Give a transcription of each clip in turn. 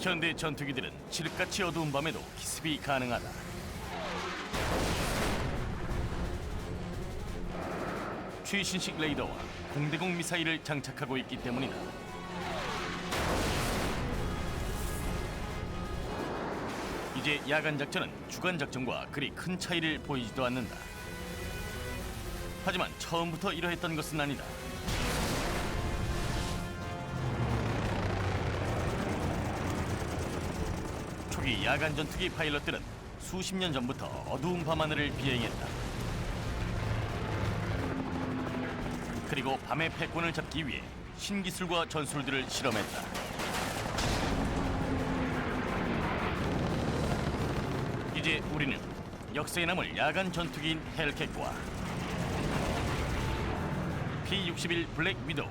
현대 전투기들은 칠흑같이 어두운 밤에도 기습이 가능하다. 최신식 레이더와 공대공 미사일을 장착하고 있기 때문이다. 이제 야간 작전은 주간 작전과 그리 큰 차이를 보이지도 않는다. 하지만 처음부터 이러했던 것은 아니다. 초기 야간 전투기 파일럿들은 수십 년 전부터 어두운 밤하늘을 비행했다. 그리고 밤의 패권을 잡기 위해 신기술과 전술들을 실험했다. 이제 우리는 역사에 남을 야간 전투기인 헬캣과 P-61 블랙 위도우,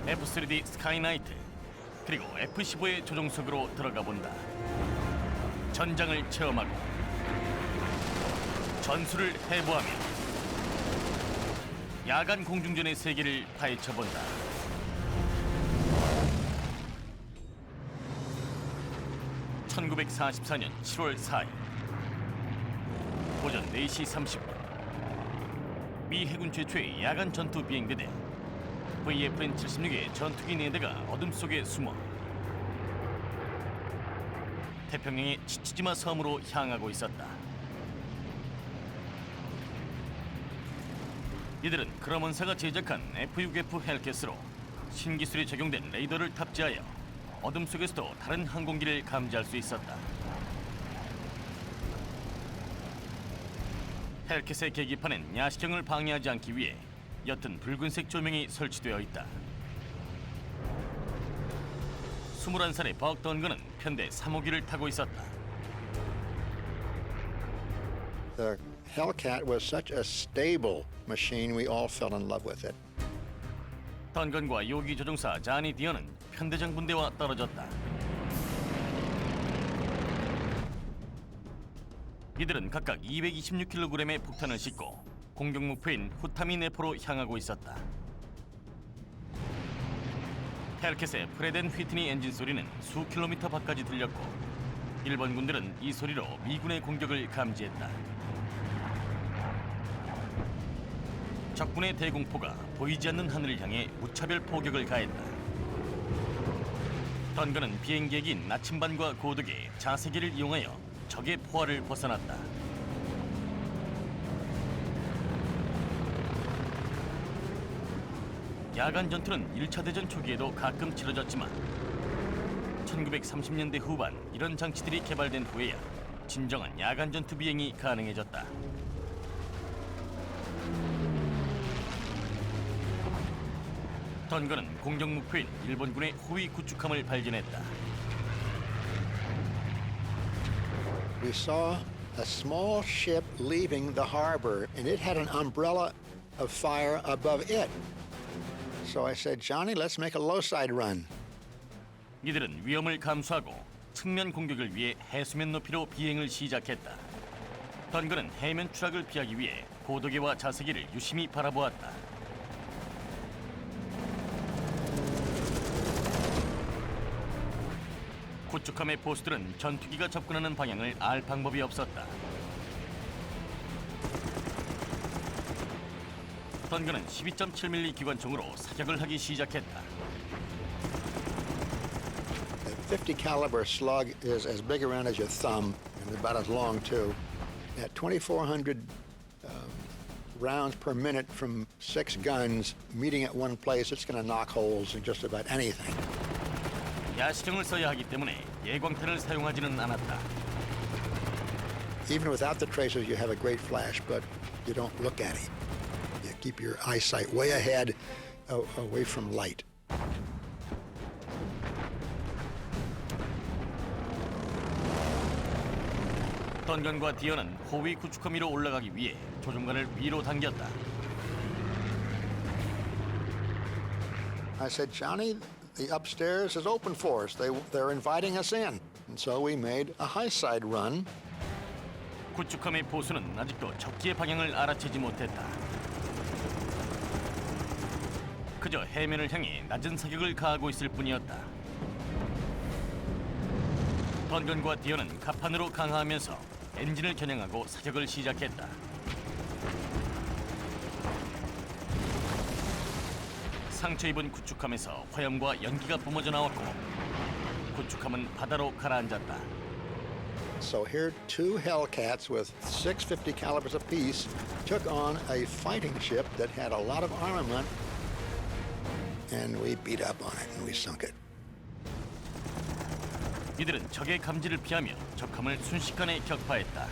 F-3D 스카이나이트, 그리고 F-15의 조종석으로 들어가 본다. 전장을 체험하고 전술을 해부하며 야간 공중전의 세계를 파헤쳐본다. (1944년 7월 4일) 오전 4시 30분 미 해군 최초의 야간 전투 비행대대 VFN-76의 전투기 4대가 어둠 속에 숨어 태평양의 치치지마 섬으로 향하고 있었다. 이들은 크러먼사가 제작한 F-6F 헬켓으로 신기술이 적용된 레이더를 탑재하여 어둠 속에서도 다른 항공기를 감지할 수 있었다. 헬켓의 계기판엔 야시경을 방해하지 않기 위해 옅은 붉은색 조명이 설치되어 있다. 21살의 벅 던건은 편대 3호기를 타고 있었다. The Hellcat was such a stable machine, we all fell in love with it. 던건과 요기 조종사 자니 디어는 편대장 분대와 떨어졌다. 이들은 각각 226kg의 폭탄을 싣고 공격 목표인 후타미 네포로 향하고 있었다. 헬켓의 프레덴 휘트니 엔진 소리는 수 킬로미터 밖까지 들렸고 일본 군들은 이 소리로 미군의 공격을 감지했다. 적군의 대공포가 보이지 않는 하늘을 향해 무차별 포격을 가했다. 던건은 비행기인 나침반과 고독의 자세기를 이용하여 적의 포화를 벗어났다. 야간 전투는 1차 대전 초기에도 가끔 치러졌지만 1930년대 후반 이런 장치들이 개발된 후에야 진정한 야간 전투 비행이 가능해졌다. 던건은 공격 목표인 일본군의 호위 구축함을 발견했다. We saw a small ship leaving the harbor, and it had an umbrella of fire above it. So I said, Johnny, let's make a low-side run. 이들은 위험을 감수하고 측면 공격을 위해 해수면 높이로 비행을 시작했다. 던건은 해면 추락을 피하기 위해 고도계와 자세기를 유심히 바라보았다. 구축함의 보스들은 전투기가 접근하는 방향을 알 방법이 없었다. 던건은 12.7mm 기관총으로 사격을 하기 시작했다. A 50 caliber slug is as big around as your thumb and about as long too. At 2,400 rounds per minute from 6 guns meeting at one place, it's going to knock holes in just about anything. 야시경을 써야 하기 때문에 예광탄을 사용하지는 않았다. Even without the tracers, you have a great flash, but you don't look at it. You keep your eyesight way ahead, away from light. 던건과 디어는 호위 구축함 위로 올라가기 위해 조종관을 위로 당겼다. I said, Johnny, the upstairs is open for us. They're inviting us in. And so we made a high side run. 구축함의 보수는 아직도 적기의 방향을 알아채지 못했다. 그저 해면을 향해 낮은 사격을 가하고 있을 뿐이었다. 던건과 디어는 갑판으로 강화하면서 엔진을 겨냥하고 사격을 시작했다. 상처 입은 구축함에서 화염과 연기가 뿜어져 나왔고 구축함은 바다로 가라앉았다. So here, two Hellcats with 650 calibers apiece took on a fighting ship that had a lot of armament, and we beat up on it and we sunk it. 이들은 적의 감지를 피하며 적함을 순식간에 격파했다.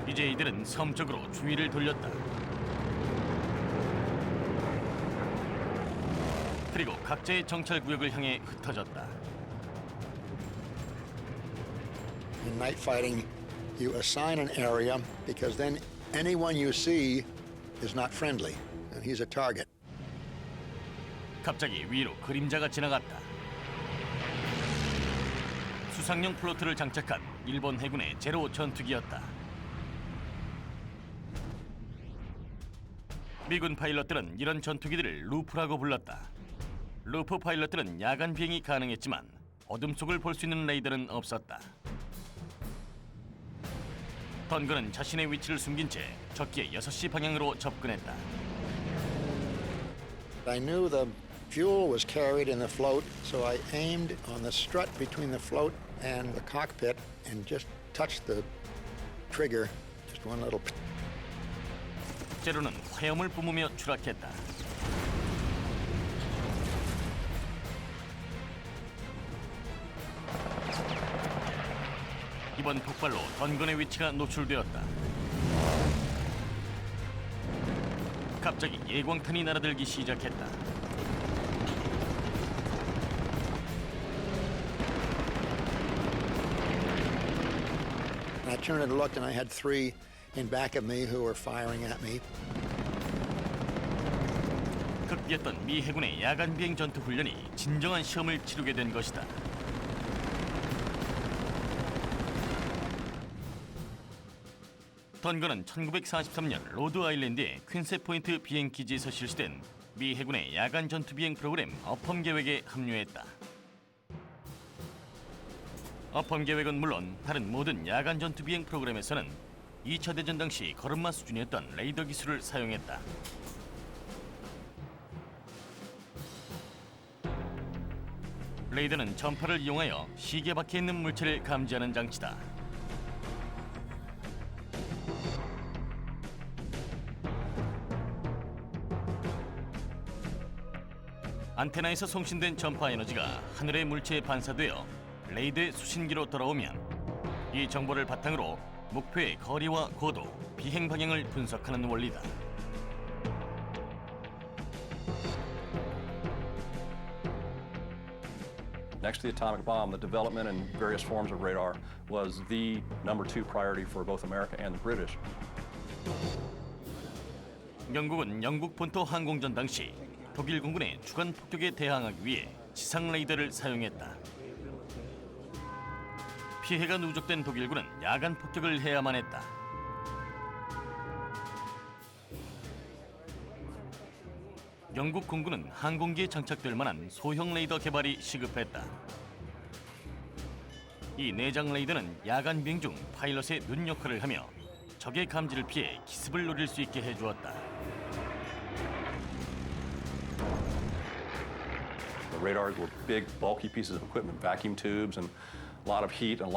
이제 이들은 섬 쪽으로 주의를 돌렸다. 그리고 각자의 정찰 구역을 향해 흩어졌다. In night fighting, you assign an area because then anyone you see is not friendly, and he's a target. 갑자기 위로 그림자가 지나갔다. 수상용 플로트를 장착한 일본 해군의 제로 전투기였다. 미군 파일럿들은 이런 전투기들을 루프라고 불렀다. 루프 파일럿들은 야간 비행이 가능했지만 어둠 속을 볼 수 있는 레이더는 없었다. 던건은 자신의 위치를 숨긴 채 적기의 6시 방향으로 접근했다. I knew the fuel was carried in the float, so I aimed on the strut between the float and the cockpit and just touched the trigger, just one little. 제로는 화염을 뿜으며 추락했다. 이번 폭발로 던건의 위치가 노출되었다. 갑자기 예광탄이 날아들기 시작했다. And I turned and looked, and I had three in back of me who were firing at me. 급기였던 미 해군의 야간 비행 전투 훈련이 진정한 시험을 치르게 된 것이다. 던건은 1943년 로드 아일랜드의 퀸세 포인트 비행 기지에서 실시된 미 해군의 야간 전투 비행 프로그램 어펌 계획에 합류했다. 어펌 계획은 물론 다른 모든 야간 전투 비행 프로그램에서는 2차 대전 당시 걸음마 수준이었던 레이더 기술을 사용했다. 레이더는 전파를 이용하여 시계 밖에 있는 물체를 감지하는 장치다. 안테나에서 송신된 전파 에너지가 하늘의 물체에 반사되어 레이더의 수신기로 돌아오면 이 정보를 바탕으로 목표의 거리와 고도, 비행 방향을 분석하는 원리다. Next to the atomic bomb, the development and various forms of radar was the #2 priority for both America and the British. 영국은 영국 본토 항공전 당시 독일 공군의 주간 폭격에 대항하기 위해 지상 레이더를 사용했다. 피해가 누적된 독일군은 야간 폭격을 해야만 했다. 영국 공군은 항공기에 장착될 만한 소형 레이더 개발이 시급했다. 이 내장 레이더는 야간 비행 중 파일럿의 눈 역할을 하며 적의 감지를 피해 기습을 노릴 수 있게 해주었다. The radars were big, bulky pieces of equipment, vacuum tubes, and a lot of heat, and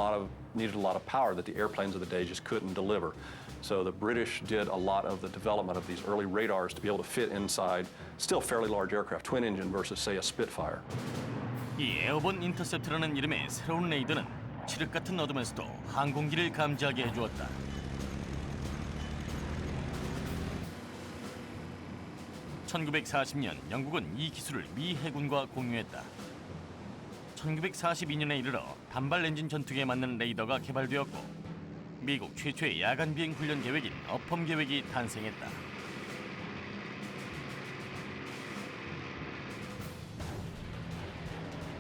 needed a lot of power that the airplanes of the day just couldn't deliver. So the British did a lot of the development of these early radars to be able to fit inside still fairly large aircraft, twin engine versus, say, a Spitfire. 이 에어본 인터셉트라는 이름의 새로운 레이더는 칠흑 같은 어둠에서도 항공기를 감지하게 해주었다. (1940년) 영국은 이 기술을 미 해군과 공유했다. 1942년에 이르러 단발 엔진 전투기에 맞는 레이더가 개발되었고 미국 최초의 야간 비행 훈련 계획인 어펌 계획이 탄생했다.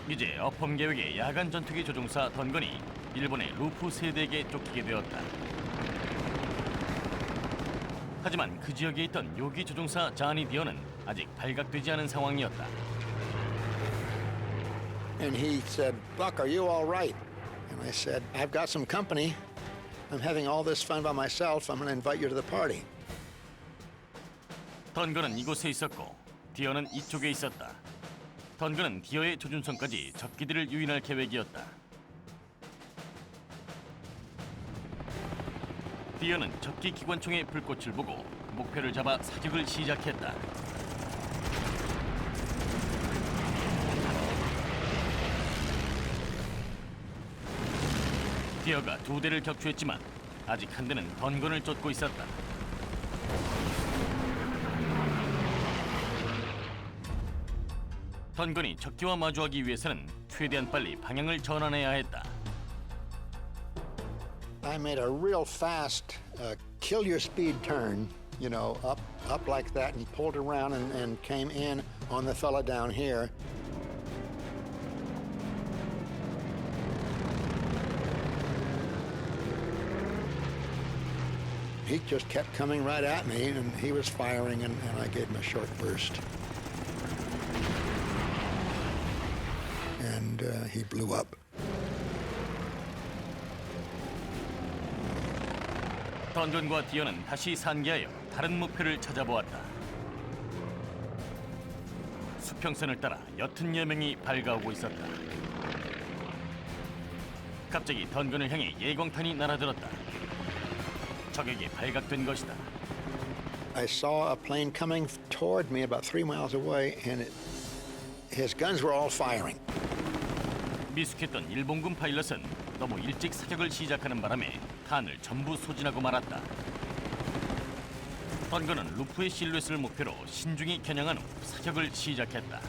이제 어펌 계획의 야간 전투기 조종사 던건이 일본의 루프 세대에게 쫓기게 되었다. 하지만 그 지역에 있던 요기 조종사 자니 디어는 아직 발각되지 않은 상황이었다. And he said, Buck, are you all right? And I said, I've got some company. I'm having all this fun by myself. I'm going to invite you to the party. 던건은 이곳에 있었고 디어는 이쪽에 있었다. 던건은 디어의 조준선까지 적기들을 유인할 계획이었다. 디어는 적기 기관총의 불꽃을 보고 목표를 잡아 사격을 시작했다. 디어가 2대를 격추했지만 아직 한 대는 던건을 쫓고 있었다. 던건이 적기와 마주하기 위해서는 최대한 빨리 방향을 전환해야 했다. I made a real fast kill your speed turn, you know, up like that and pulled around and came in on the fella down here. He just kept coming right at me, and he was firing, and I gave him a short burst. And he blew up. 던건과 디어는 다시 산기하여 다른 목표를 찾아보았다. 수평선을 따라 옅은 여명이 밝아오고 있었다. 갑자기 던건을 향해 예공탄이 날아들었다. 적에게 발각된 것이다. I saw a plane coming toward me about 3 miles away, and his guns were all firing. 미숙했던 일본군 파일럿은 너무 일찍 사격을 시작하는 바람에 탄을 전부 소진하고 말았다. 던건은 루프의 실루엣을 목표로 신중히 겨냥한 후 사격을 시작했다.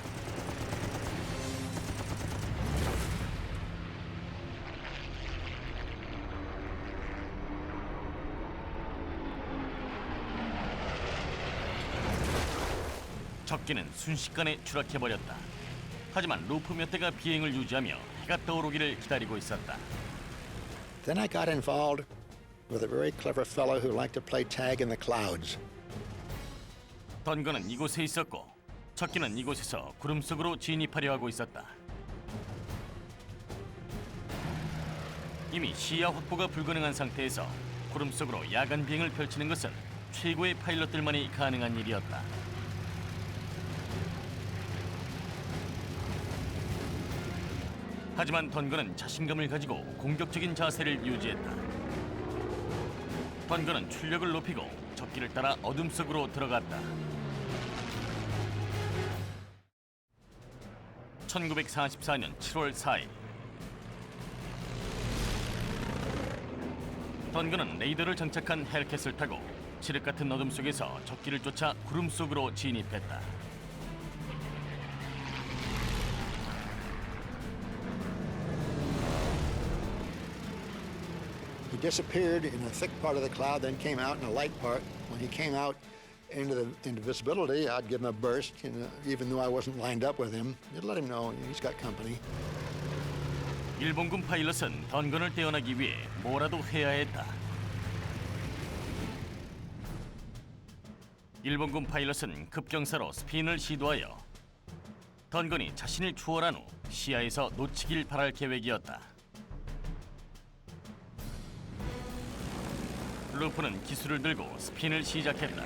적기는 순식간에 추락해버렸다. 하지만 루프 몇 대가 비행을 유지하며 해가 떠오르기를 기다리고 있었다. Then I got involved with a very clever fellow who liked to play tag in the clouds. 던건은 이곳에 있었고 적기는 이곳에서 구름 속으로 진입하려 하고 있었다. 이미 시야 확보가 불가능한 상태에서 구름 속으로 야간 비행을 펼치는 것은 최고의 파일럿들만이 가능한 일이었다. 하지만 던건은 자신감을 가지고 공격적인 자세를 유지했다. 던건은 출력을 높이고 적기를 따라 어둠 속으로 들어갔다. 1944년 7월 4일 던건은 레이더를 장착한 헬켓을 타고 칠흑 같은 어둠 속에서 적기를 쫓아 구름 속으로 진입했다. He disappeared in a thick part of the cloud, then came out in a light part. When he came out into visibility, I'd give him a burst, you know, even though I wasn't lined up with him. You'd let him know he's got company. 일본군 파일럿은 던건을 떼어내기 위해 뭐라도 해야 했다. 일본군 파일럿은 급경사로 스핀을 시도하여 던건이 자신을 추월한 후 시야에서 놓치길 바랄 계획이었다. 루프는 기술을 들고 스핀을 시작했다.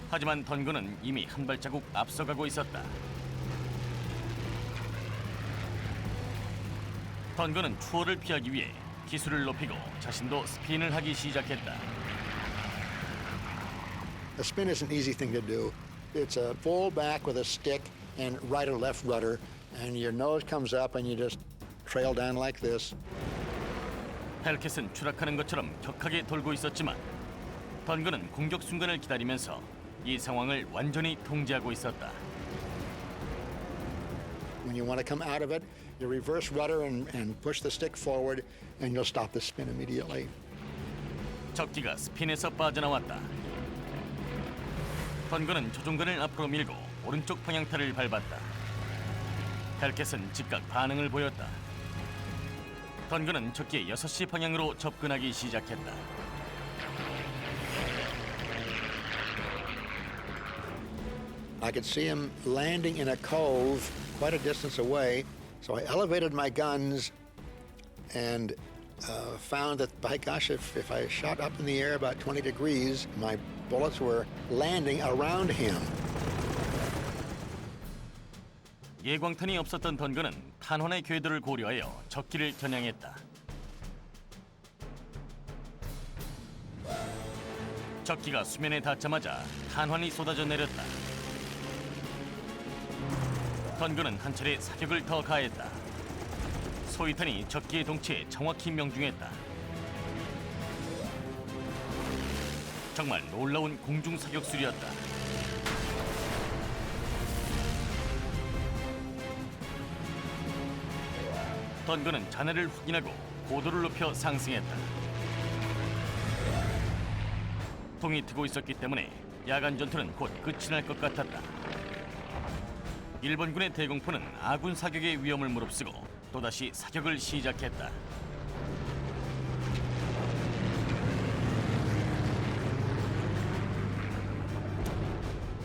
하지만 던건은 이미 한 발자국 앞서가고 있었다. 던건은 추월을 피하기 위해 기술을 높이고 자신도 스핀을 하기 시작했다. A spin is an easy thing to do. It's a full back with a stick and right or left rudder, and your nose comes up and you just trail down like this. 헬켓은 추락하는 것처럼 격하게 돌고 있었지만 던건은 공격 순간을 기다리면서 이 상황을 완전히 통제하고 있었다. When you want to come out of it, you reverse rudder and push the stick forward, and you'll stop the spin immediately. 적기가 스핀에서 빠져나왔다. 던건은 조종관을 앞으로 밀고 오른쪽 방향타를 밟았다. 헬켓은 즉각 반응을 보였다. 던건은 적기의 6시 방향으로 접근하기 시작했다. I could see him landing in a cove quite a distance away. So I elevated my guns and found that, by gosh, if I shot up in the air about 20 degrees, my bullets were landing around him. 예광탄이 없었던 던건은 탄환의 궤도를 고려하여 적기를 겨냥했다. 적기가 수면에 닿자마자 탄환이 쏟아져 내렸다. 던건은 한 차례 사격을 더 가했다. 소위탄이 적기의 동체에 정확히 명중했다. 정말 놀라운 공중 사격술이었다. 던건은 잔해를 확인하고 고도를 높여 상승했다. 동이 트고 있었기 때문에 야간 전투는 곧 끝이 날 것 같았다. 일본군의 대공포는 아군 사격의 위험을 무릅쓰고 또다시 사격을 시작했다.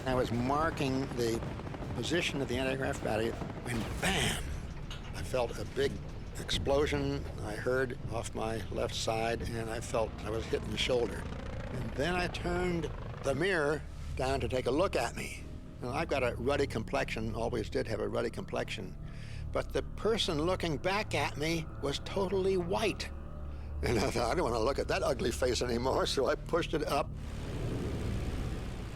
I was marking the position of the anti-aircraft battery when bam! I felt a big explosion I heard off my left side, and I felt I was hit in the shoulder. And then I turned the mirror down to take a look at me. Now, I've got a ruddy complexion, always did have a ruddy complexion, but the person looking back at me was totally white. And I thought, I don't want to look at that ugly face anymore, so I pushed it up.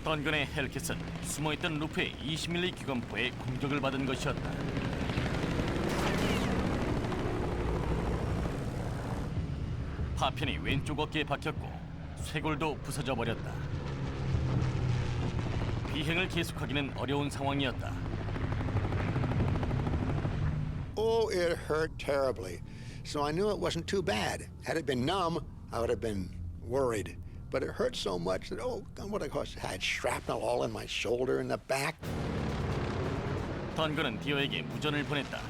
던건의 헬켓은 숨어있던 루프의 20mm 기관포에 공격을 받은 것이었다. 파편이 왼쪽 어깨에 박혔고 쇄골도 부서져 버렸다. 비행을 계속하기는 어려운 상황이었다. Oh, it hurt terribly. So I knew it wasn't too bad. Had it been numb, I would have been worried. But it hurt so much that, oh, what I had shrapnel all in my shoulder and the back. 던건은 디어에게 무전을 보냈다.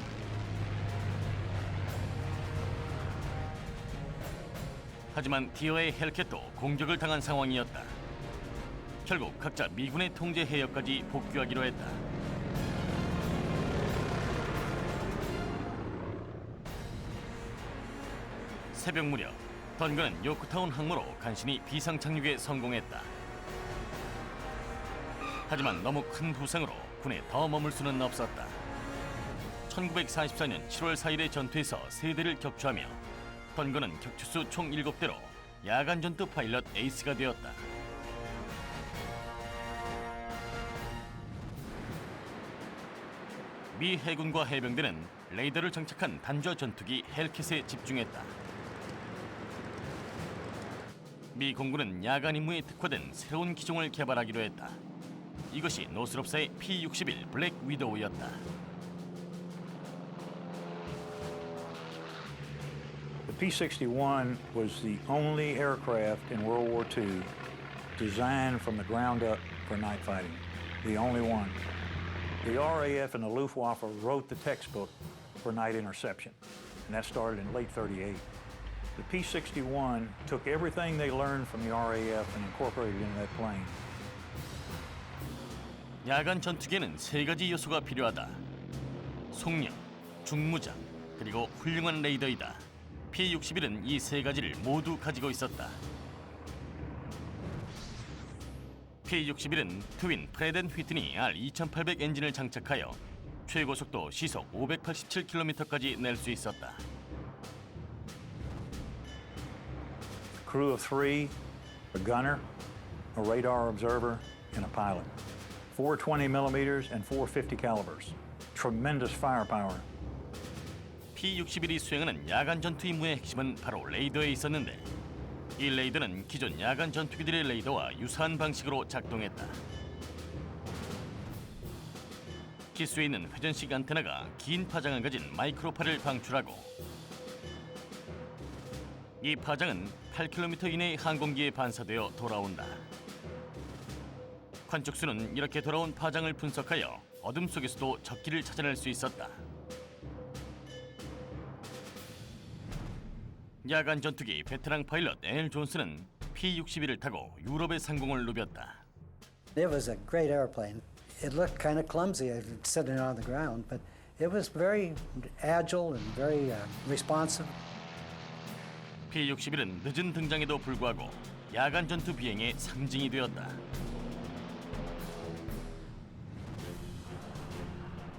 하지만 디어의 헬켓도 공격을 당한 상황이었다. 결국 각자 미군의 통제 해역까지 복귀하기로 했다. 새벽 무렵 던건은 요크타운 항모로 간신히 비상 착륙에 성공했다. 하지만 너무 큰 부상으로 군에 더 머물 수는 없었다. 1944년 7월 4일의 전투에서 3대를 격추하며 던건은 격추수 총 7대로 야간 전투 파일럿 에이스가 되었다. 미 해군과 해병대는 레이더를 장착한 단저 전투기 헬켓에 집중했다. 미 공군은 야간 임무에 특화된 새로운 기종을 개발하기로 했다. 이것이 노스롭사의 P-61 블랙 위도우였다. The P-61 was the only aircraft in World War II designed from the ground up for night fighting. The only one. The RAF and the Luftwaffe wrote the textbook for night interception, and that started in late '38. The P-61 took everything they learned from the RAF and incorporated it into that plane. 야간 전투기에는 3가지 요소가 필요하다. 속력, 중무장, 그리고 훌륭한 레이더이다. P-61은 이 3가지를 모두 가지고 있었다. P-61은 트윈 프레드 & 휘트니 R2800 엔진을 장착하여 최고 속도 시속 587km까지 낼 수 있었다. Crew of 3, a gunner, a radar observer, and a pilot. 4 20mm and 4 50 calibers. Tremendous firepower. P-61이 수행하는 야간 전투 임무의 핵심은 바로 레이더에 있었는데 이 레이더는 기존 야간 전투기들의 레이더와 유사한 방식으로 작동했다. 기수에 있는 회전식 안테나가 긴 파장을 가진 마이크로파를 방출하고 이 파장은 8km 이내의 항공기에 반사되어 돌아온다. 관측수는 이렇게 돌아온 파장을 분석하여 어둠 속에서도 적기를 찾아낼 수 있었다. 야간 전투기 베테랑 파일럿 엘 존스는 P-61을 타고 유럽의 상공을 누볐다. It was a great airplane. It looked kind of clumsy sitting on the ground, but it was very agile and very responsive. P-61은 늦은 등장에도 불구하고 야간 전투 비행의 상징이 되었다.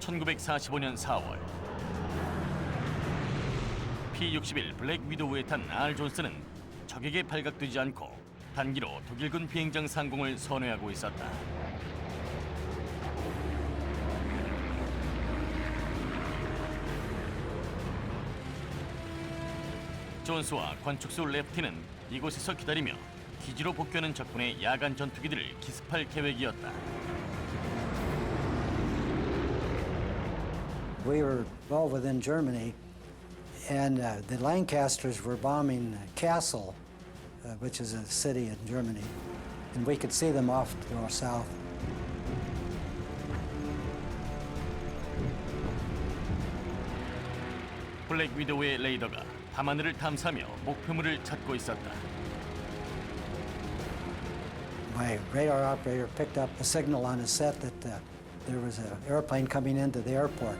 1945년 4월 P-61 블랙 위도우에 탄 알 존슨은 적에게 발각되지 않고 단기로 독일군 비행장 상공을 선회하고 있었다. 존스와 관측수 레프티는 이곳에서 기다리며 기지로 복귀하는 적군의 야간 전투기들을 기습할 계획이었다. We were well within Germany, and the Lancasters were bombing Kassel, which is a city in Germany, and we could see them off to our south. 블랙 위도우의 레이더가 밤하늘을 탐사하며 목표물을 찾고 있었다. My radar operator picked up a signal on his set that there was an airplane coming into the airport.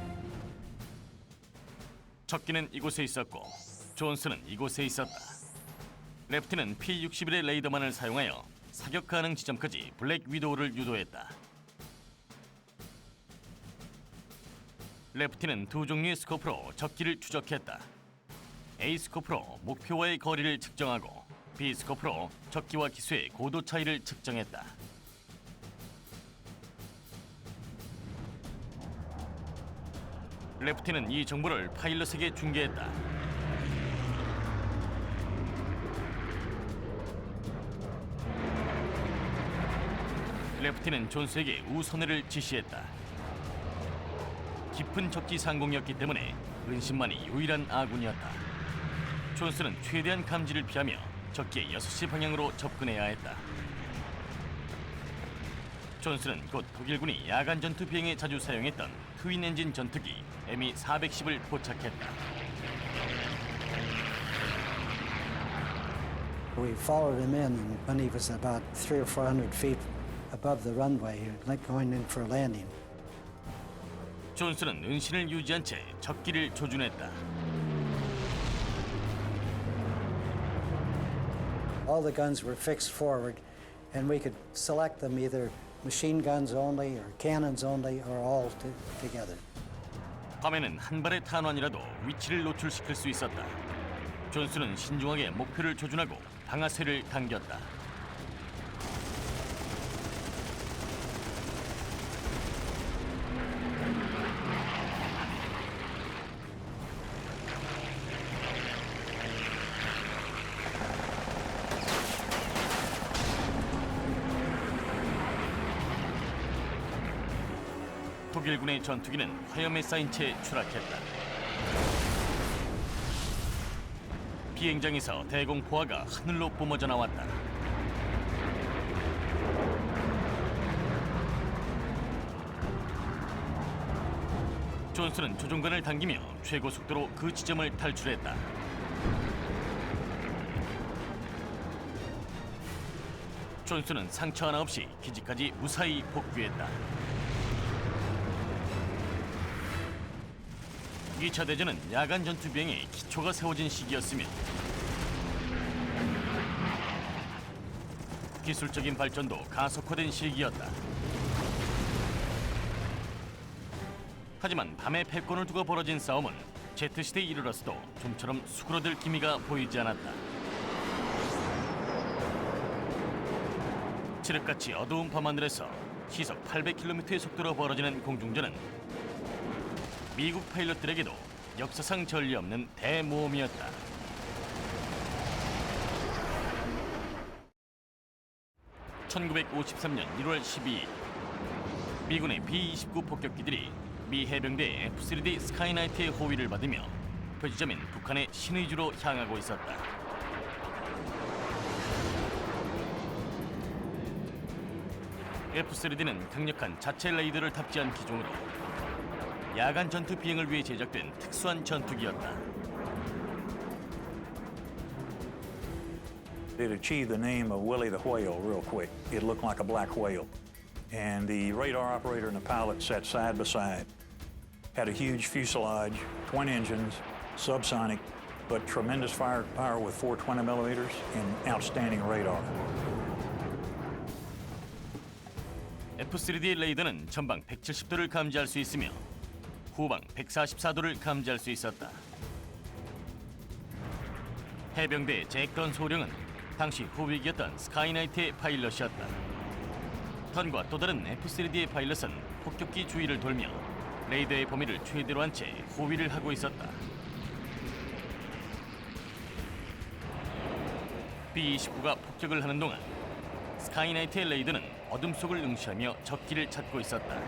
적기는 이곳에 있었고 존스는 이곳에 있었다. 레프티는 P-61의 레이더만을 사용하여 사격 가능 지점까지 블랙 위도우를 유도했다. 레프티는 두 종류의 스코프로 적기를 추적했다. A 스코프로 목표와의 거리를 측정하고 B 스코프로 적기와 기수의 고도 차이를 측정했다. 레프티는 이 정보를 파일럿에게 중계했다. 레프티는 존스에게 우선회를 지시했다. 깊은 적기 상공이었기 때문에 은신만이 유일한 아군이었다. 존스는 최대한 감지를 피하며 적기의 6시 방향으로 접근해야 했다. 존스는 곧 독일군이 야간 전투 비행에 자주 사용했던 트윈 엔진 전투기 ME-410을 포착했다. We followed him in, and when he was about 300 or 400 feet above the runway, like going in for a landing. 존스는 은신을 유지한 채 적기를 조준했다. All the guns were fixed forward, and we could select them either machine guns only, or cannons only, or all together. 밤에는 한 발의 탄환이라도 위치를 노출시킬 수 있었다. 존스는 신중하게 목표를 조준하고 방아쇠를 당겼다. 독일군의 전투기는 화염에 쌓인 채 추락했다. 비행장에서 대공포화가 하늘로 뿜어져 나왔다. 존스는 조종관을 당기며 최고 속도로 그 지점을 탈출했다. 존스는 상처 하나 없이 기지까지 무사히 복귀했다. 2차 대전은 야간 전투 비행의 기초가 세워진 시기였으며 기술적인 발전도 가속화된 시기였다. 하지만 밤에 패권을 두고 벌어진 싸움은 Z시대에 이르렀어도 좀처럼 수그러들 기미가 보이지 않았다. 칠흑같이 어두운 밤하늘에서 시속 800km의 속도로 벌어지는 공중전은 미국 파일럿들에게도 역사상 전례 없는 대모험이었다. (1953년 1월 12일) 미군의 B-29 폭격기들이 미 해병대 F-3D 스카이나이트의 호위를 받으며 표지점인 북한의 신의주로 향하고 있었다. F-3D는 강력한 자체 레이더를 탑재한 기종으로 야간 전투 비행을 위해 제작된 특수한 전투기였다. It achieved the name of Willie the Whale real quick. It looked like a black whale. and the radar operator and the pilot sat side by side. Had a huge fuselage, twin engines, subsonic, but tremendous firepower with 420 millimeters and outstanding radar. F-3D 레이더는 전방 170도를 감지할 수 있으며 후방 144도를 감지할 수 있었다. 해병대 잭 던 소령은 당시 후위기였던 스카이나이트의 파일럿이었다. 던과 또 다른 F-3D의 파일럿은 폭격기 주위를 돌며 레이더의 범위를 최대로 한 채 호위를 하고 있었다. B-29가 폭격을 하는 동안 스카이나이트의 레이더는 어둠 속을 응시하며 적기를 찾고 있었다.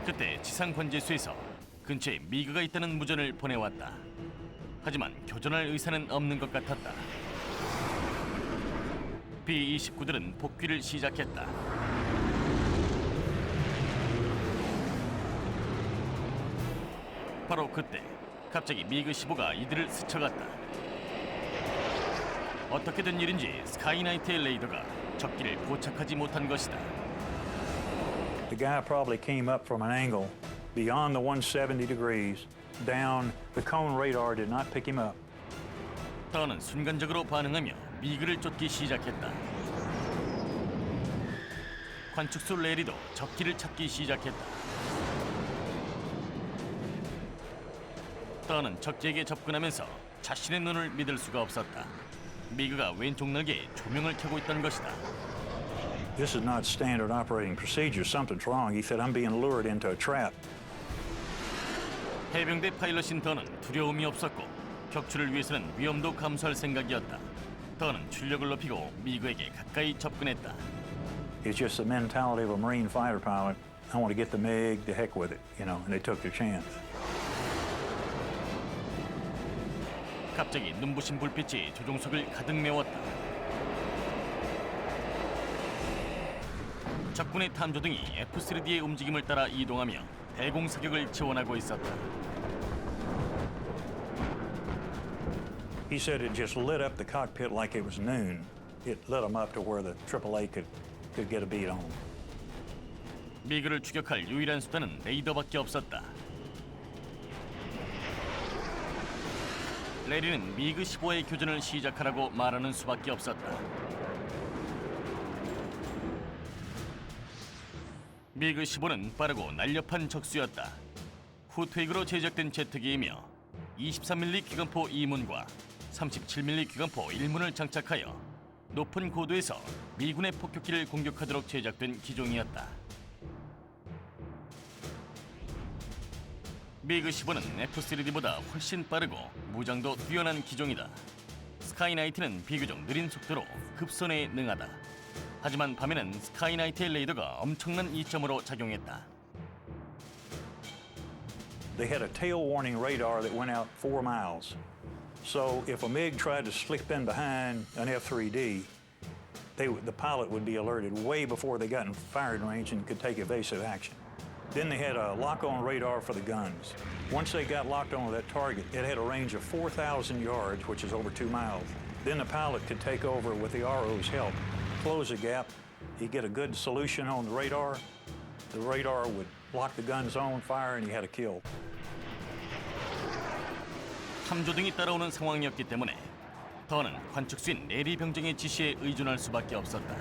그때 지상 관제수에서 근처에 미그가 있다는 무전을 보내왔다. 하지만 교전할 의사는 없는 것 같았다. B-29들은 복귀를 시작했다. 바로 그때 갑자기 미그-15가 이들을 스쳐갔다. 어떻게 된 일인지 스카이나이트의 레이더가 적기를 포착하지 못한 것이다. The guy probably came up from an angle beyond the 170 degrees down. The cone radar did not pick him up. 더는 순간적으로 반응하며 미그를 쫓기 시작했다. 관측소 레리도 적기를 찾기 시작했다. 더는 적지에게 접근하면서 자신의 눈을 믿을 수가 없었다. 미그가 왼쪽 날개에 조명을 켜고 있던 것이다. This is not standard operating procedure. Something's wrong. He said, I'm being lured into a trap. 해병대 파일럿인 더는 두려움이 없었고 격추를 위해서는 위험도 감수할 생각이었다. 더는 출력을 높이고 미그에게 가까이 접근했다. It's just the mentality of a Marine fighter pilot. I want to get the MiG, to heck with it, you know, and they took their chance. 갑자기 눈부신 불빛이 조종석을 가득 메웠다. 적군의 탐조등이 F-3D의 움직임을 따라 이동하며 대공 사격을 지원하고 있었다. He said it just lit up the cockpit like it was noon. It lit them up to where the AAA could get a beat on them. 미그를 추격할 유일한 수단은 레이더밖에 없었다. 레리는 미그-15와의 교전을 시작하라고 말하는 수밖에 없었다. 미그-15는 빠르고 날렵한 적수였다. 후퇴익으로 제작된 제트기이며 23mm 기관포 2문과 37mm 기관포 1문을 장착하여 높은 고도에서 미군의 폭격기를 공격하도록 제작된 기종이었다. 미그-15는 F-3D보다 훨씬 빠르고 무장도 뛰어난 기종이다. 스카이나이트는 비교적 느린 속도로 급선회에 능하다. 하지만 밤에는 스카이나이트의 레이더가 엄청난 이점으로 작용했다. They had a tail warning radar that went out 4 miles. So if a MiG tried to slip in behind an F-3D, the pilot would be alerted way before they got in firing range and could take evasive action. Then they had a lock-on radar for the guns. Once they got locked onto that target, it had a range of 4,000 yards, which is over 2 miles. Then the pilot could take over with the RO's help, close the gap. He'd get a good solution on the radar. The radar would lock the gun's on fire, and he had a kill. 탐조등이 따라오는 상황이었기 때문에 더는 관측수인 레리 병정의 지시에 의존할 수밖에 없었다.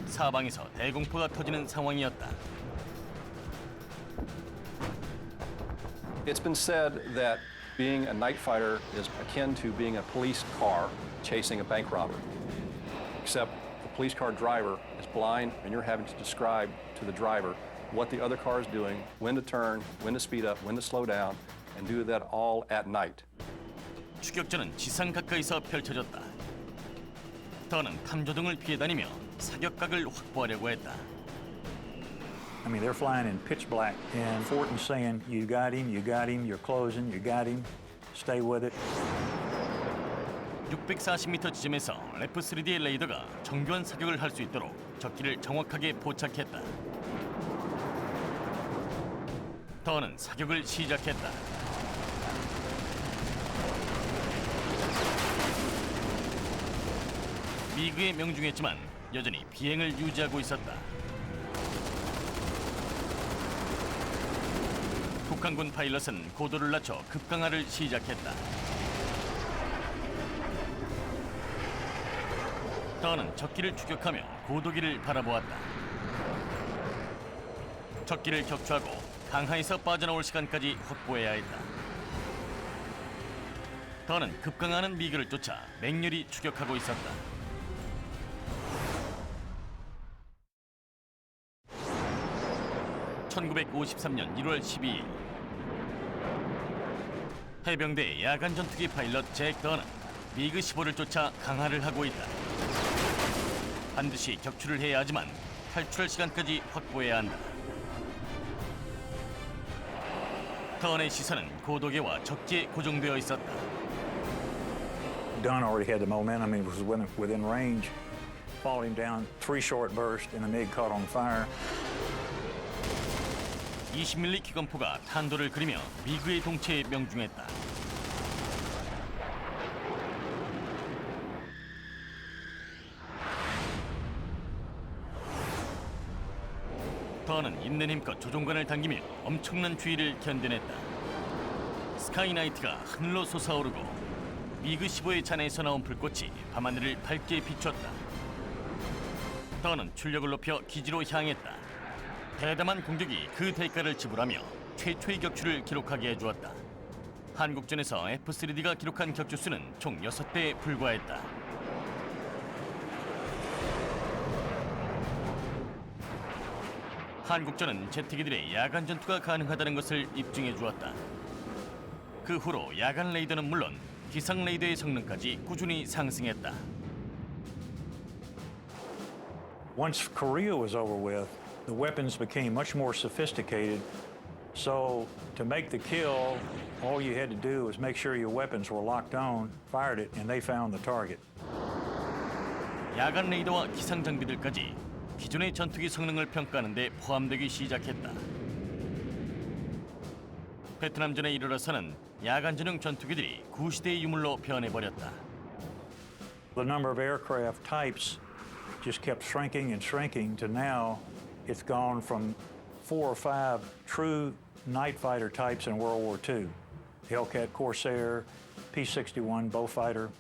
사방에서 대공포가 터지는 상황이었다. It's been said that being a night fighter is akin to being a police car chasing a bank robber. Except the police car driver is blind and you're having to describe to the driver what the other car is doing, when to turn, when to speed up, when to slow down, and do that all at night. 추격전은 지상 가까이서 펼쳐졌다. 더는 탐조등을 피해 다니며 사격각을 확보하려고 했다. I mean, they're flying in pitch black, and Fortin's saying, you got him, you're closing, you got him, stay with it. 640m 지점에서 F-3D의 레이더가 정교한 사격을 할 수 있도록 적기를 정확하게 포착했다. 더는 사격을 시작했다. 미그에 명중했지만 여전히 비행을 유지하고 있었다. 북한군 파일럿은 고도를 낮춰 급강하를 시작했다. 더는 적기를 추격하며 고도기를 바라보았다. 적기를 격추하고 강하에서 빠져나올 시간까지 확보해야 했다. 더는 급강하는 미그를 쫓아 맹렬히 추격하고 있었다. (1953년 1월 12일) 해병대 야간 전투기 파일럿 잭 더는 미그 15를 쫓아 강하를 하고 있다. 반드시 격추를 해야 하지만 탈출할 시간까지 확보해야 한다. 더의 시선은 고도계와 적지에 고정되어 있었다. Dunn already had the momentum. He was within range. Followed him down 3 short bursts, and the MiG caught on fire. 20mm 기관포가 탄도를 그리며 미그의 동체에 명중했다. 더는 있는 힘껏 조종관을 당기며 엄청난 추위를 견뎌냈다. 스카이나이트가 하늘로 솟아오르고 미그 15의 잔해에서 나온 불꽃이 밤하늘을 밝게 비췄다. 더는 출력을 높여 기지로 향했다. 대담한 공격이 그 대가를 지불하며 최초의 격추를 기록하게 해주었다. 한국전에서 F-3D가 기록한 격추 수는 총 6대에 불과했다. 한국전은 제트기들의 야간 전투가 가능하다는 것을 입증해 주었다. 그 후로 야간 레이더는 물론 기상 레이더의 성능까지 꾸준히 상승했다. Once Korea was over with, the weapons became much more sophisticated. So to make the kill, all you had to do was make sure your weapons were locked on, fired it, and they found the target. 야간 레이더와 기상 장비들까지 기존의 전투기 성능을 평가하는 데 포함되기 시작했다. 베트남전에 이르러서는 야간 전용 전투기들이 구시대의 유물로 변해버렸다. The number of aircraft types just kept shrinking and shrinking to now it's gone from 4 or 5 true night fighter types in World War II. Hellcat Corsair, P-61 Beaufighter.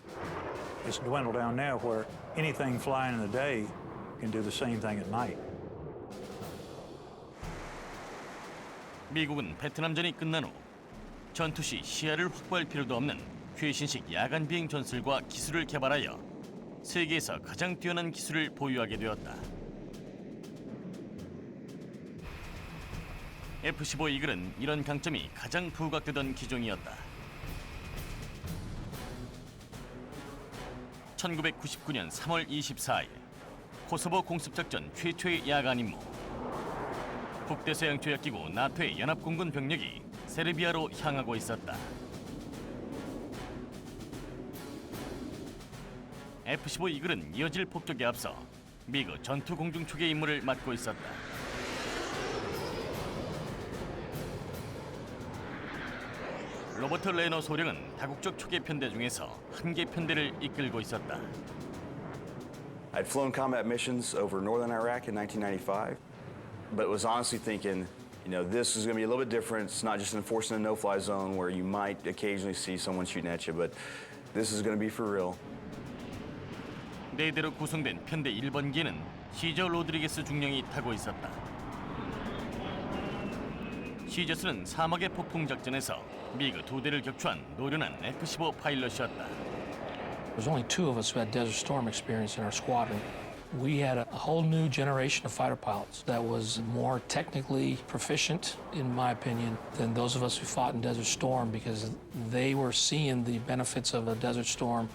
It's dwindled down now where anything flying in the day can do the same thing at night. 미국은 베트남전이 끝난 후 전투 시 시야를 확보할 필요도 없는 최신식 야간 비행 전술과 기술을 개발하여 세계에서 가장 뛰어난 기술을 보유하게 되었다. F-15 이글은 이런 강점이 가장 부각되던 기종이었다. 1999년 3월 24일 코소보 공습작전 최초의 야간 임무. 북대서양 조약기구 나토의 연합공군 병력이 세르비아로 향하고 있었다. F-15 이글은 이어질 폭격에 앞서 미그 전투 공중 초계 임무를 맡고 있었다. 로버트 레너 소령은 다국적 초계 편대 중에서 한 개 편대를 이끌고 있었다. I'd flown combat missions over northern Iraq in 1995, but was honestly thinking, you know, this is going to be a little bit different. It's not just enforcing a no-fly zone where you might occasionally see someone shooting at you, but this is going to be for real. 네 대로 구성된 편대 1번기에는 시저 로드리게스 중령이 타고 있었다. 시저스는 사막의 폭풍 작전에서 미그 2대를 격추한 노련한 F-15 파일럿이었다. There's only 2 of us who had Desert Storm experience in our squadron. We had a whole new generation of fighter pilots that was more technically proficient, in my opinion, than those of us who fought in Desert Storm because they were seeing the benefits of a Desert Storm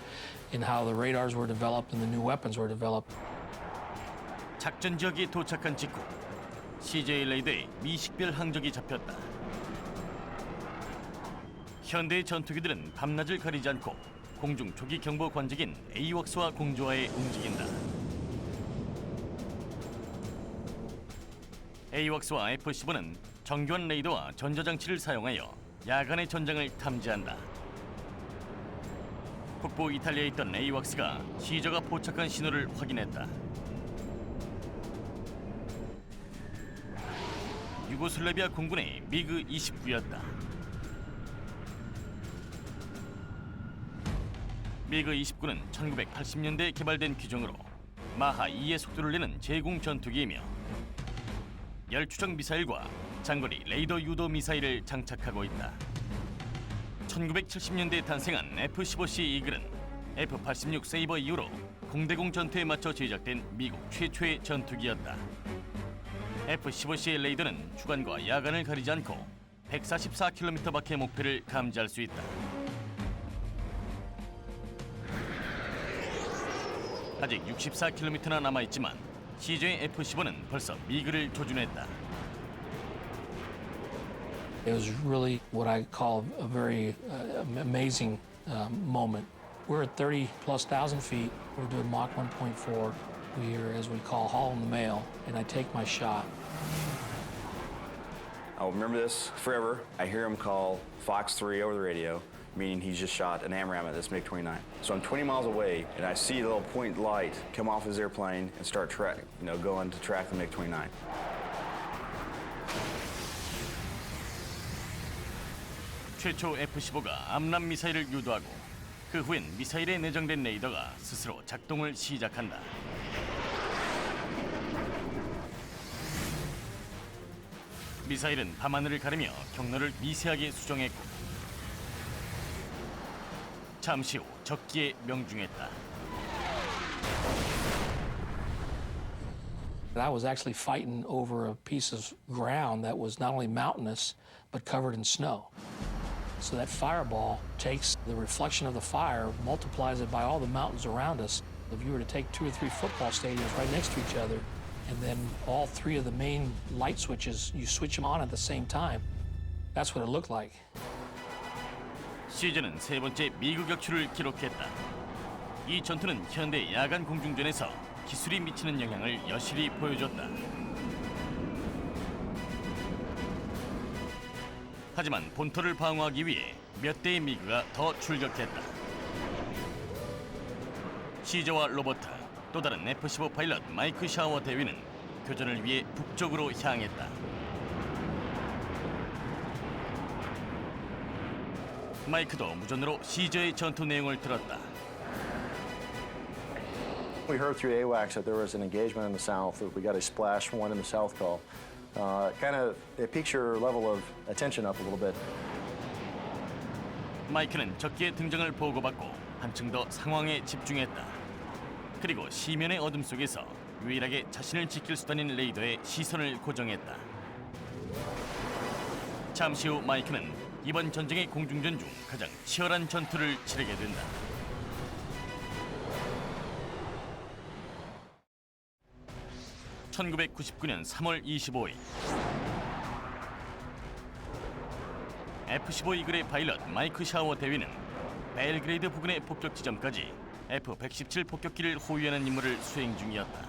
in how the radars were developed and the new weapons were developed. 작전 지역에 도착한 직후 CJ 레이더에 미식별 항적이 잡혔다. 현대의 전투기들은 밤낮을 가리지 않고 공중 조기 경보 관직인 AWACS와 공조하에 움직인다. AWACS와 F-15는 정교한 레이더와 전자장치를 사용하여 야간의 전장을 탐지한다. 북부 이탈리아에 있던 에이왁스가 시저가 포착한 신호를 확인했다. 유고슬라비아 공군의 미그 29였다. 미그 29는 1980년대에 개발된 기종으로 마하 2의 속도를 내는 제공 전투기이며 열추적 미사일과 장거리 레이더 유도 미사일을 장착하고 있다. 1970년대에 탄생한 F-15C 이글은 F-86 세이버 이후로 공대공 전투에 맞춰 제작된 미국 최초의 전투기였다. F-15C의 레이더는 주간과 야간을 가리지 않고 144km 밖의 목표를 감지할 수 있다. 아직 64km나 남아있지만 시저의 F-15는 벌써 미그를 조준했다. It was really what I call a very amazing moment. We're at 30 plus thousand feet. We're doing Mach 1.4. We are, as we call, hauling the mail, and I take my shot. I'll remember this forever. I hear him call Fox 3 over the radio, meaning he's just shot an AMRAAM at this MiG-29. So I'm 20 miles away, and I see the little point light come off his airplane and start going to track the MiG-29. 최초 F-15가 암람 미사일을 유도하고 그 후엔 미사일에 내장된 레이더가 스스로 작동을 시작한다. 미사일은 밤하늘을 가르며 경로를 미세하게 수정했고 잠시 후 적기에 명중했다. I was actually fighting over a piece of ground that was not only mountainous, but covered in snow. So that fireball takes the reflection of the fire, multiplies it by all the mountains around us. If you were to take 2 or 3 football stadiums right next to each other, and then all 3 of the main light switches, you switch them on at the same time, that's what it looked like. 시즌은 세 번째 미국 격추를 기록했다. 이 전투는 현대 야간 공중전에서 기술이 미치는 영향을 여실히 보여줬다. 하지만 본토를 방어하기 위해 몇 대의 미그가 더 출격했다. 시저와 로버트, 또 다른 F-15 파일럿 마이크 샤워 대위는 교전을 위해 북쪽으로 향했다. 마이크도 무전으로 시저의 전투 내용을 들었다. We heard through AWACS that there was an engagement in the south. That we got a splash one in the south call. It piques your level of attention up a little bit. 마이크는 적기의 등장을 보고받고 한층 더 상황에 집중했다. 그리고 시면의 어둠 속에서 유일하게 자신을 지킬 수 있는 레이더에 시선을 고정했다. 잠시 후 마이크는 이번 전쟁의 공중전 중 가장 치열한 전투를 치르게 된다. (1999년 3월 25일) F-15 이글의 파일럿 마이크 샤워 대위는 벨그레이드 부근의 폭격 지점까지 F-117 폭격기를 호위하는 임무를 수행 중이었다.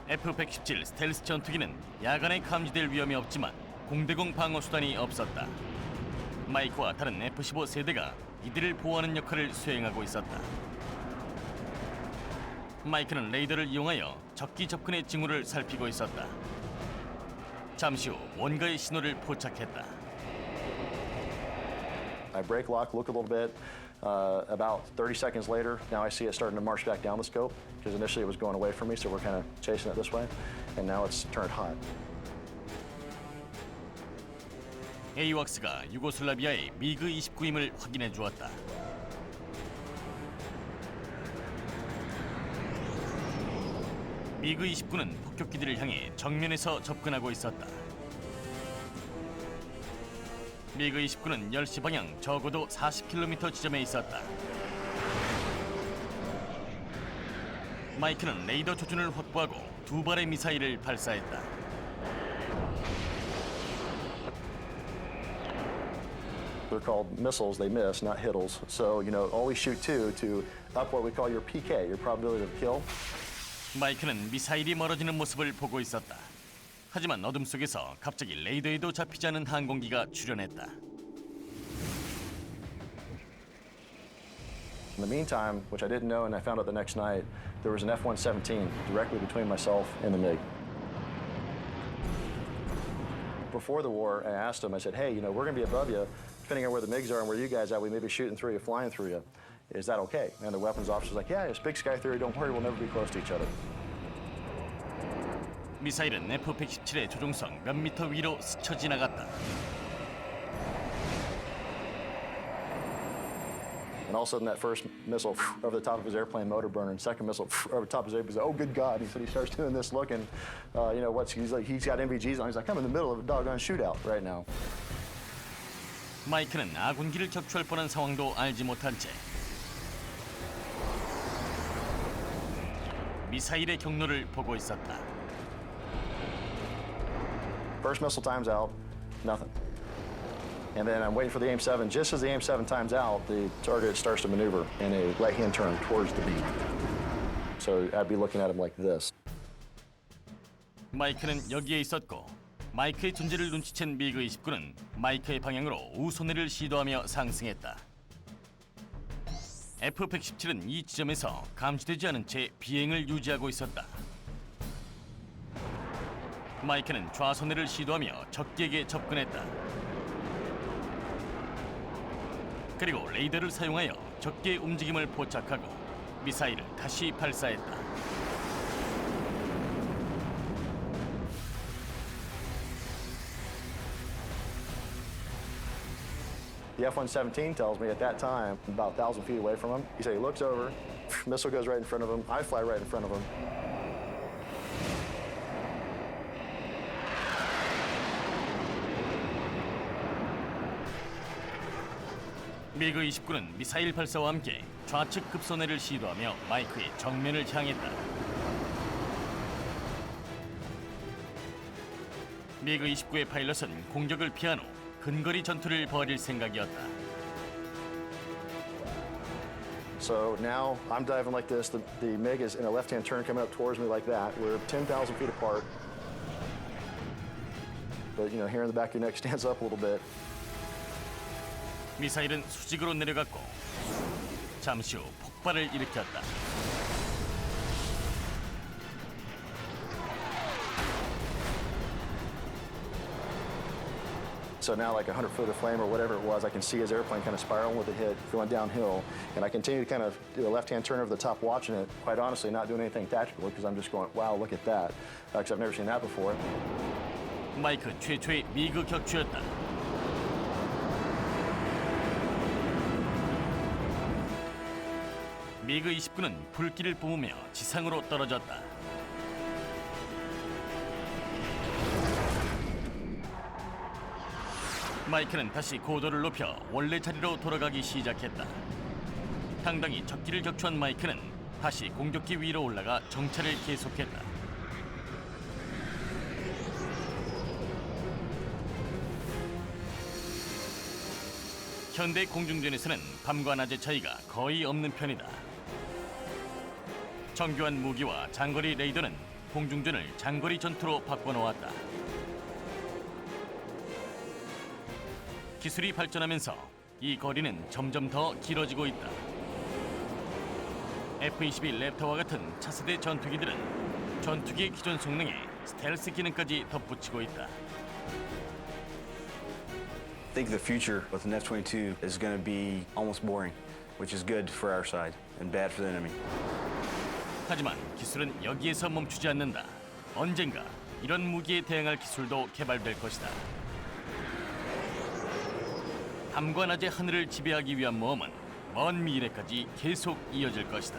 F-117 스텔스 전투기는 야간에 감지될 위험이 없지만 공대공 방어 수단이 없었다. 마이크와 다른 F-15 세대가 이들을 보호하는 역할을 수행하고 있었다. 마이크는 레이더를 이용하여 적기 접근의 징후를 살피고 있었다. 잠시 후 뭔가의 신호를 포착했다. I brake lock, look a little bit. About 30 seconds later, now I see it starting to march back down the scope because initially it was going away from me, so we're kind of chasing it this way, and now it's turned hot. 에이왁스가 유고슬라비아의 미그 29임을 확인해 주었다. 미그 29는 폭격기들을 향해 정면에서 접근하고 있었다. 미그 29는 10시 방향 적어도 40km 지점에 있었다. 마이크는 레이더 조준을 확보하고 2발의 미사일을 발사했다. They're called missiles, they miss, not hittles. So, always shoot 2 to up what we call your PK, your probability of kill. 마이크는 미사일이 멀어지는 모습을 보고 있었다. 하지만 어둠 속에서 갑자기 레이더에도 잡히지 않은 항공기가 출현했다. In the meantime, which I didn't know and I found out the next night, there was an F-117 directly between myself and the MiG. Before the war, I asked them, I said, hey, you know, we're going to be above you. Depending on where the MiGs are and where you guys are, we may be shooting through you, flying through you. Is that okay? And the weapons officer's like, yeah, it's big sky theory. Don't worry, we'll never be close to each other. 미사일은 F-117의 조종성 몇 미터 위로 스쳐 지나갔다. And all of a sudden, that first missile over the top of his airplane motor burner, and second missile over the top of his airplane. Oh, good God! He said he starts doing this, looking, you know, he's like, he's got NVGs on. He's like, I'm in the middle of a doggone shootout right now. 마이크는 아군기를 격추할 뻔한 상황도 알지 못한 채 미사일의 경로를 보고 있었다. First missile times out, nothing. And then I'm waiting for the AIM-7. Just as the AIM-7 times out, the target starts to maneuver in a right-hand turn towards the beam. So I'd be looking at him like this. 마이크는 여기에 있었고 마이크의 존재를 눈치챈 미그 29는 마이크의 방향으로 우손해를 시도하며 상승했다. F-117은 이 지점에서 감지되지 않은 채 비행을 유지하고 있었다. 마이크는 좌손해를 시도하며 적기에게 접근했다. 그리고 레이더를 사용하여 적기의 움직임을 포착하고 미사일을 다시 발사했다. The F-117 tells me at that time, about 1,000 feet away from him, he said he looks over, missile goes right in front of him, I fly right in front of him. 미그 29는 미사일 발사와 함께 좌측 급선회를 시도하며 마이크의 정면을 향했다. 미그 29의 파일럿은 공격을 피한 후 근거리 전투를 벌일 생각이었다. So now I'm diving like this. The MiG is in a left-hand turn coming up towards me like that. We're 10,000 feet apart. But, you know, hair in the back of your neck stands up a little bit. 미사일은 수직으로 내려갔고 잠시 후 폭발을 일으켰다. So now, like 100 foot of flame or whatever it was, I can see his airplane kind of spiraling with the hit, going downhill. And I continue to kind of do a left-hand turn over the top, watching it. Quite honestly, not doing anything tactical because I'm just going, wow, look at that. Because I've never seen that before. 마이크 최초의 미그 격추였다. 미그 29는 불길을 뿜으며 지상으로 떨어졌다. 마이크는 다시 고도를 높여 원래 자리로 돌아가기 시작했다. 당당히 적기를 격추한 마이크는 다시 공격기 위로 올라가 정찰을 계속했다. 현대 공중전에서는 밤과 낮의 차이가 거의 없는 편이다. 정교한 무기와 장거리 레이더는 공중전을 장거리 전투로 바꿔놓았다. 기술이 발전하면서 이 거리는 점점 더 길어지고 있다. F-22 랩터와 같은 차세대 전투기들은 전투기의 기존 성능에 스텔스 기능까지 덧붙이고 있다. I think the future with an F-22 is going to be almost boring, which is good for our side and bad for the enemy. 하지만 기술은 여기에서 멈추지 않는다. 언젠가 이런 무기에 대응할 기술도 개발될 것이다. 밤과 낮의 하늘을 지배하기 위한 모험은 먼 미래까지 계속 이어질 것이다.